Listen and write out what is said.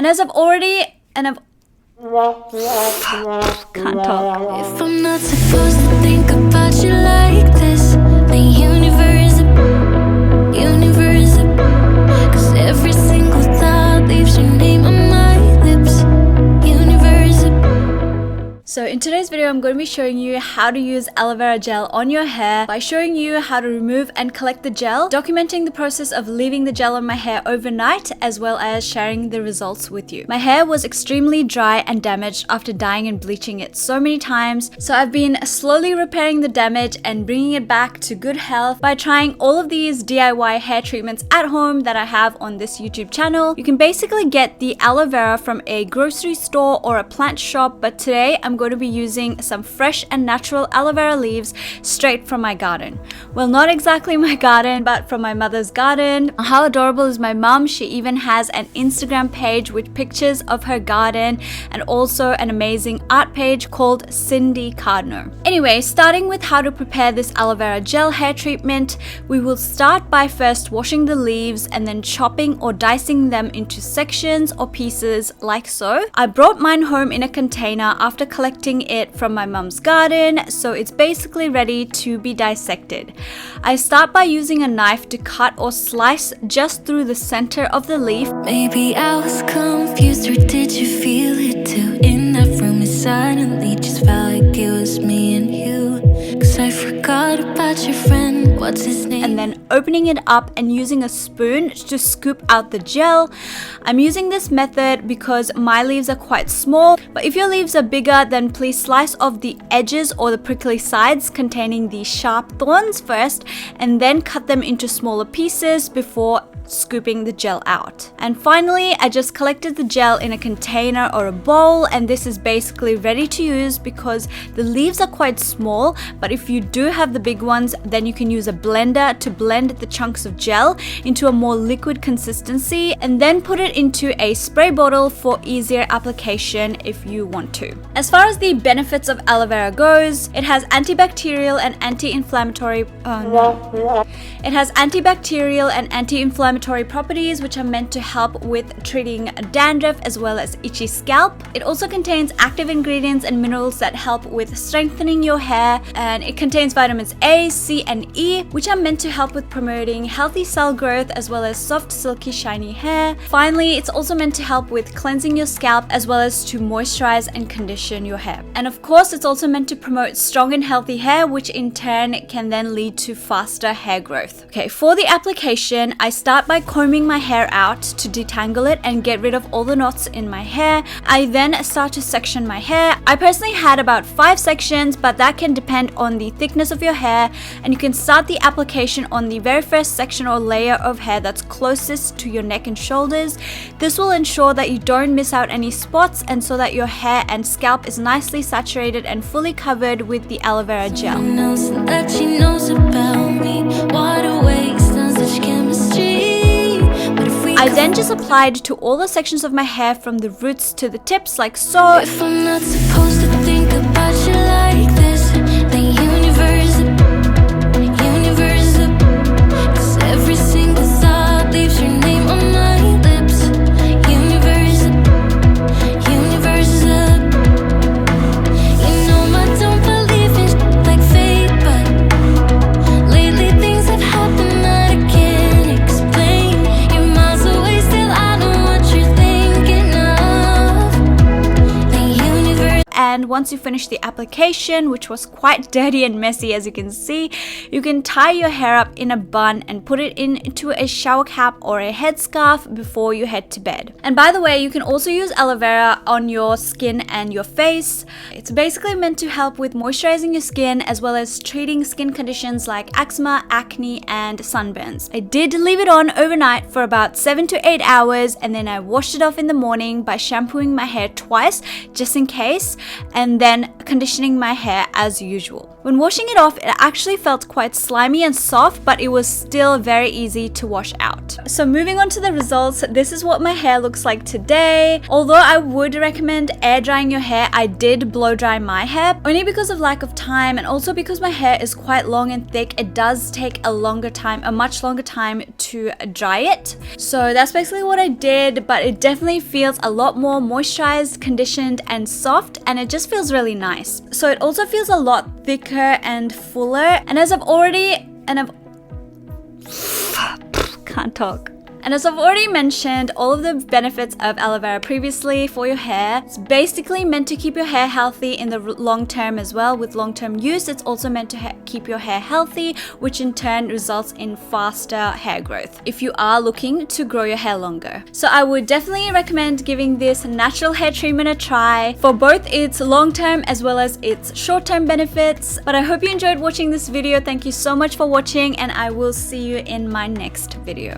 And as I've already, can't talk. If I'm not supposed to think about you like this, the universe, 'cause every single thought leaves your name on my lips. Universe. So in today's video, I'm going to be showing you how to use aloe vera gel on your hair by showing you how to remove and collect the gel, documenting the process of leaving the gel on my hair overnight, as well as sharing the results with you. My hair was extremely dry and damaged after dyeing and bleaching it so many times, so I've been slowly repairing the damage and bringing it back to good health by trying all of these DIY hair treatments at home that I have on this YouTube channel. You can basically get the aloe vera from a grocery store or a plant shop, but today I'm going to be using some fresh and natural aloe vera leaves straight from my garden. Well, not exactly my garden, but from my mother's garden. How adorable is my mom? She even has an Instagram page with pictures of her garden and also an amazing art page called Cindy Cardno. Anyway, starting with how to prepare this aloe vera gel hair treatment, we will start by first washing the leaves and then chopping or dicing them into sections or pieces like so. I brought mine home in a container after collecting it from my mum's garden, so it's basically ready to be dissected. I start by using a knife to cut or slice just through the center of the leaf. Maybe I was confused, or did you feel it too? In that room, it suddenly just felt like it was me and you. 'Cause I forgot about your friend, what's his name? And then opening it up and using a spoon to scoop out the gel. I'm using this method because my leaves are quite small, but if your leaves are bigger, then please slice off the edges or the prickly sides containing the sharp thorns first, and then cut them into smaller pieces before scooping the gel out. And finally, I just collected the gel in a container or a bowl, and this is basically ready to use because the leaves are quite small, but if you do have the big ones, then you can use a blender to blend the chunks of gel into a more liquid consistency and then put it into a spray bottle for easier application if you want to. As far as the benefits of aloe vera goes, it has antibacterial and anti-inflammatory It has antibacterial and anti-inflammatory properties which are meant to help with treating dandruff as well as itchy scalp. It also contains active ingredients and minerals that help with strengthening your hair, and it contains vitamins A, C, and E, which are meant to help with promoting healthy cell growth as well as soft, silky, shiny hair. Finally, it's also meant to help with cleansing your scalp as well as to moisturize and condition your hair. And of course, it's also meant to promote strong and healthy hair, which in turn can then lead to faster hair growth. Okay, for the application, I start by combing my hair out to detangle it and get rid of all the knots in my hair. I then start to section my hair. I personally had about 5 sections, but that can depend on the thickness of your hair, and you can start the application on the very first section or layer of hair that's closest to your neck and shoulders. This will ensure that you don't miss out any spots, and so that your hair and scalp is nicely saturated and fully covered with the aloe vera gel. That she knows about me. What a waste on such chemistry. But if we I then just applied to all the sections of my hair from the roots to the tips like so. If I'm not supposed to think about you like this, then universe, 'cause every single thought leaves your name on my lips. Universe, you know I don't believe in like fate, but lately things have happened that I can't explain. You're miles away, still I know what you're thinking of. The universe. And once you finish the application, which was quite dirty and messy as you can see, you can tie your hair up in a bun and put it into a shower cap or a headscarf before you head to bed. And by the way, you can also use aloe vera on your skin and your face. It's basically meant to help with moisturizing your skin as well as treating skin conditions like eczema, acne, and sunburns. I did leave it on overnight for about 7 to 8 hours, and then I washed it off in the morning by shampooing my hair twice just in case. and then conditioning my hair as usual. When washing it off, it actually felt quite slimy and soft, but it was still very easy to wash out. So moving on to the results, this is what my hair looks like today. Although I would recommend air drying your hair, I did blow dry my hair, only because of lack of time, and also because my hair is quite long and thick. It does take a much longer time to dry it. So that's basically what I did, but it definitely feels a lot more moisturized, conditioned, and soft, and it just feels really nice. So it also feels a lot thicker and fuller, and as I've already mentioned all of the benefits of aloe vera previously for your hair. It's basically meant to keep your hair healthy in the long term as well. With long-term use, it's also meant to keep your hair healthy, which in turn results in faster hair growth if you are looking to grow your hair longer. So I would definitely recommend giving this natural hair treatment a try for both its long-term as well as its short-term benefits. But I hope you enjoyed watching this video. Thank you so much for watching, and I will see you in my next video.